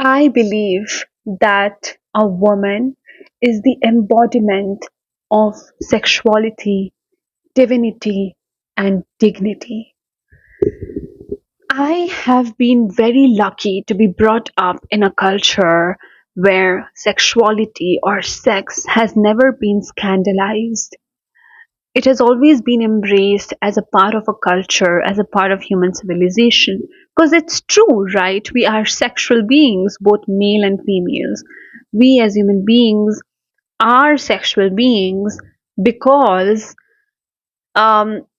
I believe that a woman is the embodiment of sexuality, divinity, and dignity. I have been very lucky to be brought up in a culture where sexuality or sex has never been scandalized. It has always been embraced as a part of a culture, as a part of human civilization. Because it's true, right? We are sexual beings, both male and females. We as human beings are sexual beings because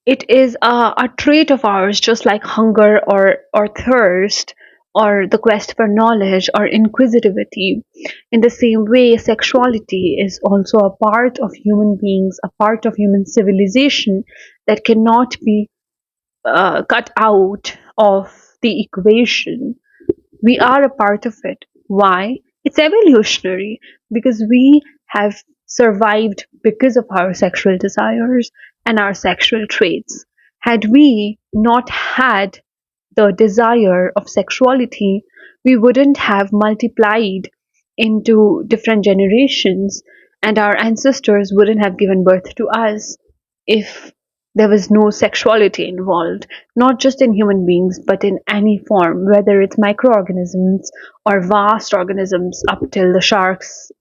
it is a trait of ours, just like hunger or thirst or the quest for knowledge or inquisitivity. In the same way, sexuality is also a part of human beings, a part of human civilization that cannot be cut out of the equation. We are a part of it. Why? It's evolutionary because we have survived because of our sexual desires and our sexual traits. Had we not had the desire of sexuality, we wouldn't have multiplied into different generations, and our ancestors wouldn't have given birth to us if there was no sexuality involved, not just in human beings, but in any form, whether it's microorganisms or vast organisms up till the sharks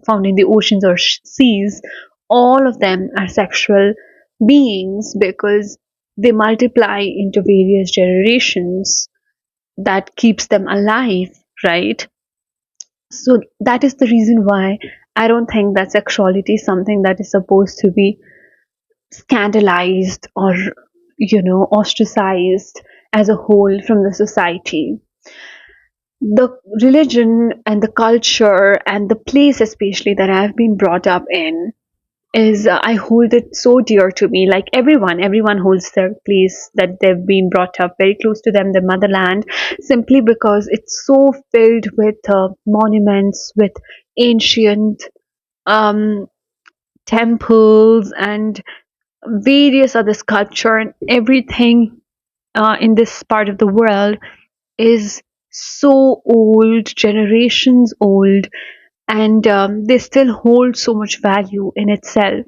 found in the oceans or seas. All of them are sexual beings because they multiply into various generations that keeps them alive, right? So that is the reason why I don't think that sexuality is something that is supposed to be scandalized or ostracized as a whole from the society. The religion and the culture and the place especially that I've been brought up in is I hold it so dear to me. Like everyone holds their place that they've been brought up very close to them, their motherland, simply because it's so filled with monuments, with ancient um, temples and various other sculpture, and everything in this part of the world is so old, generations old, and they still hold so much value in itself.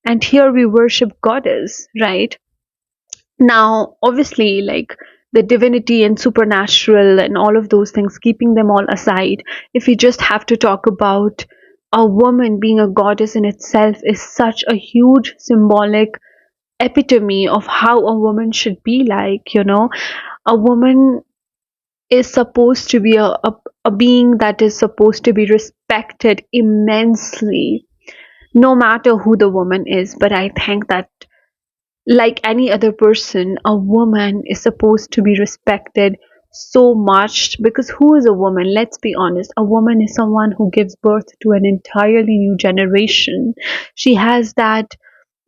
And here we worship goddess, right? Now, obviously, like the divinity and supernatural and all of those things, keeping them all aside, if we just have to talk about a woman being a goddess in itself is such a huge symbolic epitome of how a woman should be like, a woman is supposed to be a being that is supposed to be respected immensely, no matter who the woman is. But I think that, like any other person, a woman is supposed to be respected so much because who is a woman? Let's be honest. A woman is someone who gives birth to an entirely new generation. She has that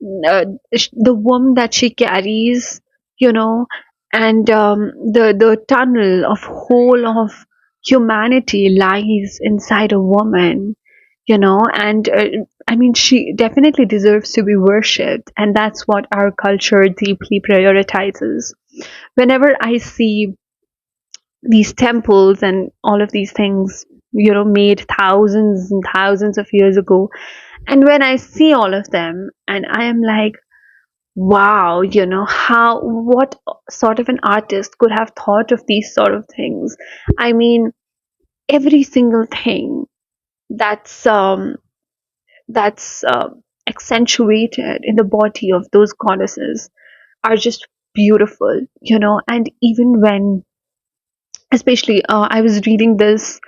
the womb that she carries, you know, and the tunnel of whole of humanity lies inside a woman, and I mean, she definitely deserves to be worshipped, and that's what our culture deeply prioritizes. Whenever I see these temples and all of these things, made thousands and thousands of years ago, and when I see all of them, and I am like, wow, what sort of an artist could have thought of these sort of things? I mean, every single thing that's accentuated in the body of those goddesses are just beautiful, and even when, especially, I was reading this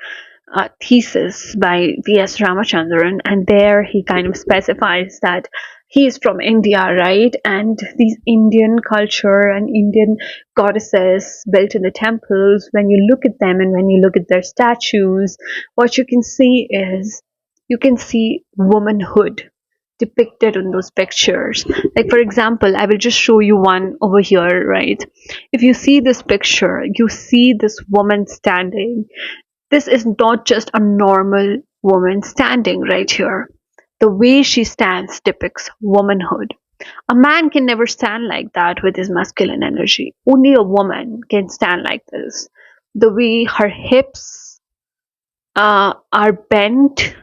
thesis by V.S. Ramachandran, and there he kind of specifies that he is from India, right? And these Indian culture and Indian goddesses built in the temples, when you look at them and when you look at their statues, what you can see is you can see womanhood depicted in those pictures. Like, for example, I will just show you one over here, right? If you see this picture, you see this woman standing. This is not just a normal woman standing right here. The way she stands depicts womanhood. A man can never stand like that with his masculine energy. Only a woman can stand like this. The way her hips are bent,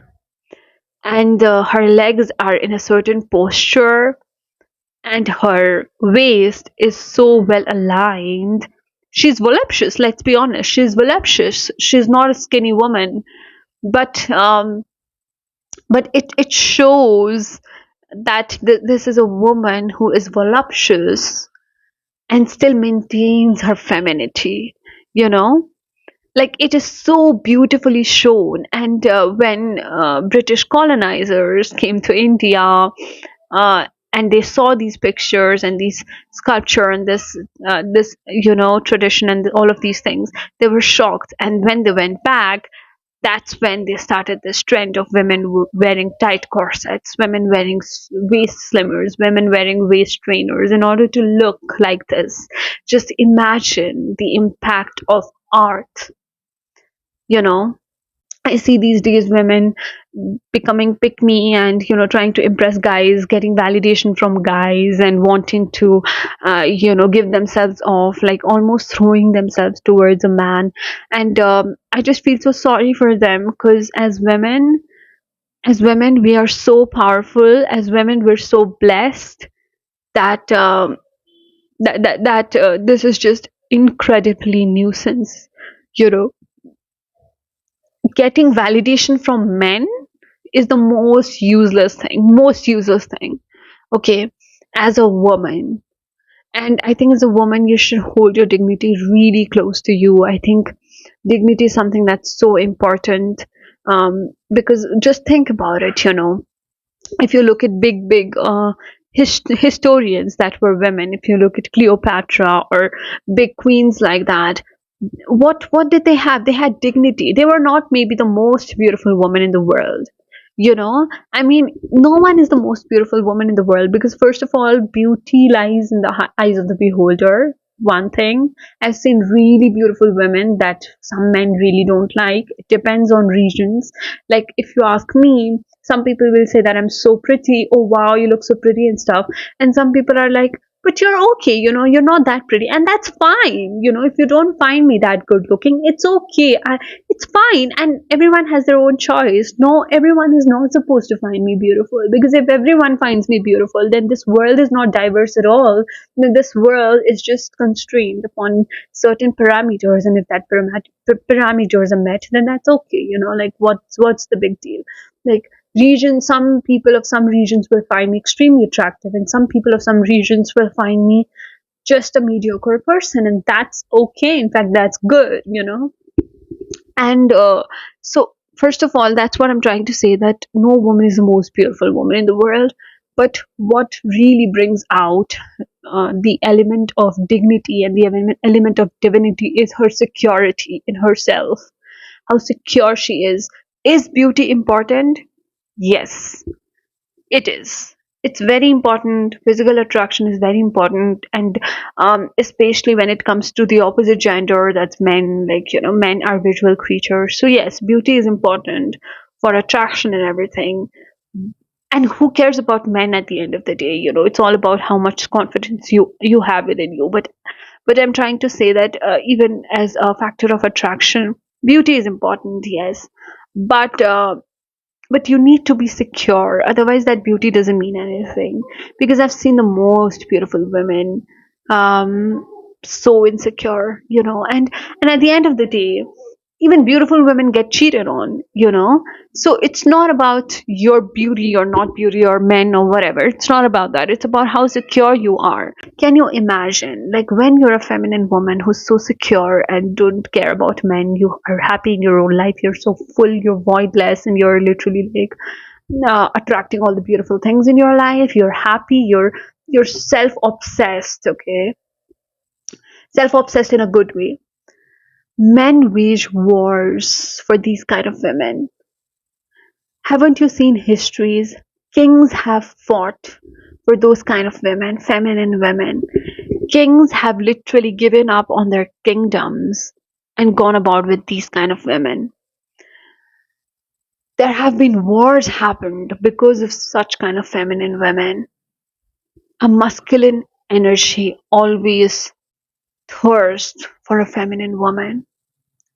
and her legs are in a certain posture, and her waist is so well aligned. She's voluptuous, let's be honest. She's voluptuous. She's not a skinny woman, but it shows that this is a woman who is voluptuous and still maintains her femininity, you know? Like, it is so beautifully shown. And when British colonizers came to India, and they saw these pictures and these sculpture and this tradition and all of these things, they were shocked. And when they went back, that's when they started this trend of women wearing tight corsets, women wearing waist slimmers, women wearing waist trainers in order to look like this. Just imagine the impact of art, you know. I see these days women becoming pick me and trying to impress guys, getting validation from guys, and wanting to give themselves off, like almost throwing themselves towards a man. And I just feel so sorry for them, because as women we are so powerful. As women we're so blessed that this is just incredibly nuisance, you know. Getting validation from men is the most useless thing. Okay, as a woman. And I think as a woman you should hold your dignity really close to you. I think dignity is something that's so important. Because just think about it, if you look at big historians that were women, if you look at Cleopatra or big queens like that, what did they have? They had dignity. They were not maybe the most beautiful woman in the world, I mean, no one is the most beautiful woman in the world, because first of all, beauty lies in the eyes of the beholder. One thing, I've seen really beautiful women that some men really don't like. It depends on regions. Like, if you ask me, some people will say that I'm so pretty, oh wow, you look so pretty and stuff. And some people are like, but you're okay, you're not that pretty, and that's fine. If you don't find me that good looking, it's okay. It's fine, and everyone has their own choice. No, everyone is not supposed to find me beautiful, because if everyone finds me beautiful, then this world is not diverse at all. This world is just constrained upon certain parameters, and if that parameters are met, then that's okay. Like, what's the big deal? Like, some people of some regions will find me extremely attractive, and some people of some regions will find me just a mediocre person, and that's okay. In fact, that's good. And so, first of all, that's what I'm trying to say, that no woman is the most beautiful woman in the world. But what really brings out the element of dignity and the element of divinity is her security in herself, how secure she is. Is beauty important? Yes, it is. It's very important. Physical attraction is very important, and especially when it comes to the opposite gender, that's men. Like, men are visual creatures. So yes, beauty is important for attraction and everything. And who cares about men at the end of the day? It's all about how much confidence you have within you. But I'm trying to say that even as a factor of attraction, beauty is important. Yes, but you need to be secure, otherwise that beauty doesn't mean anything. Because I've seen the most beautiful women um so insecure, and at the end of the day, even beautiful women get cheated on. So it's not about your beauty or not beauty or men or whatever. It's not about that. It's about how secure you are. Can you imagine, like, when you're a feminine woman who's so secure and don't care about men, you are happy in your own life, you're so full, you're voidless, and you're literally like attracting all the beautiful things in your life. You're happy, you're self-obsessed, okay? Self-obsessed in a good way. Men wage wars for these kind of women. Haven't you seen histories? Kings have fought for those kind of women, feminine women. Kings have literally given up on their kingdoms and gone about with these kind of women. There have been wars happened because of such kind of feminine women. A masculine energy always thirsts for a feminine woman.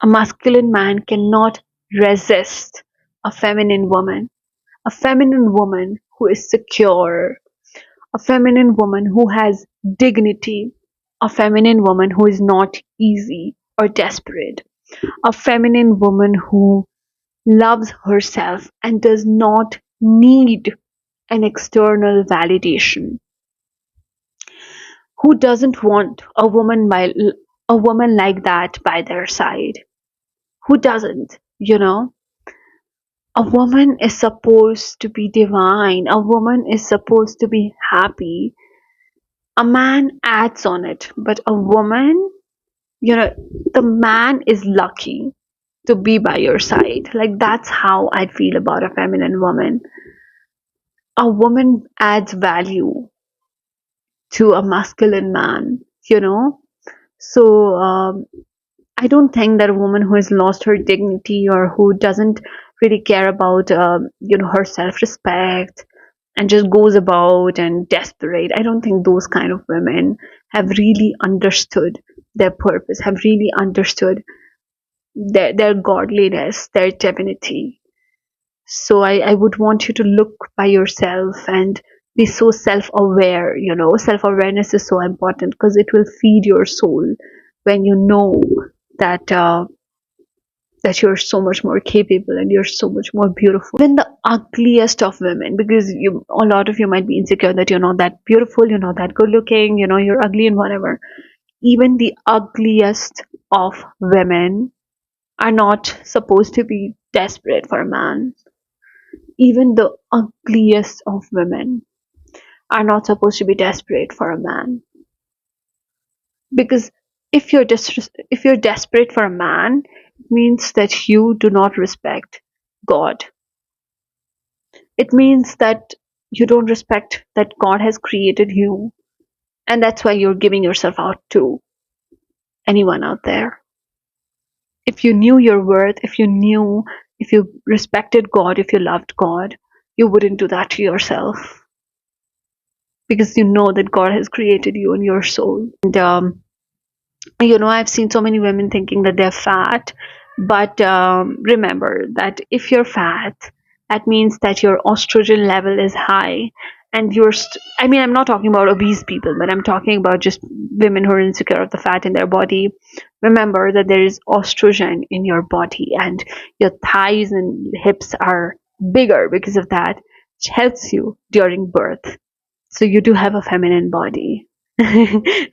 A masculine man cannot resist a feminine woman, a feminine woman who is secure, a feminine woman who has dignity, a feminine woman who is not easy or desperate, a feminine woman who loves herself and does not need an external validation, who doesn't want a woman like that by their side, who doesn't, a woman is supposed to be divine, a woman is supposed to be happy. A man adds on it, but a woman, you know the man is lucky to be by your side. Like, that's how I feel about a feminine woman. A woman adds value to a masculine man, you know so I don't think that a woman who has lost her dignity, or who doesn't really care about her self respect, and just goes about and desperate, I don't think those kind of women have really understood their purpose, have really understood their godliness, their divinity. So I would want you to look by yourself and be so self-aware. Self-awareness is so important because it will feed your soul when you know that that you're so much more capable and you're so much more beautiful. Even the ugliest of women, because a lot of you might be insecure that you're not that beautiful, you're not that good looking, you're ugly and whatever. Even the ugliest of women are not supposed to be desperate for a man. Even the ugliest of women are not supposed to be desperate for a man. Because if you're desperate for a man, it means that you do not respect God. It means that you don't respect that God has created you, and that's why you're giving yourself out to anyone out there. If you knew your worth, if you respected God, if you loved God, you wouldn't do that to yourself, because you know that God has created you and your soul. And I've seen so many women thinking that they're fat, but remember that if you're fat, that means that your estrogen level is high, and I mean, I'm not talking about obese people, but I'm talking about just women who are insecure of the fat in their body. Remember that there is estrogen in your body, and your thighs and hips are bigger because of that, which helps you during birth. So you do have a feminine body,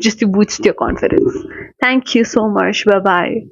just to boost your confidence. Thank you so much. Bye bye.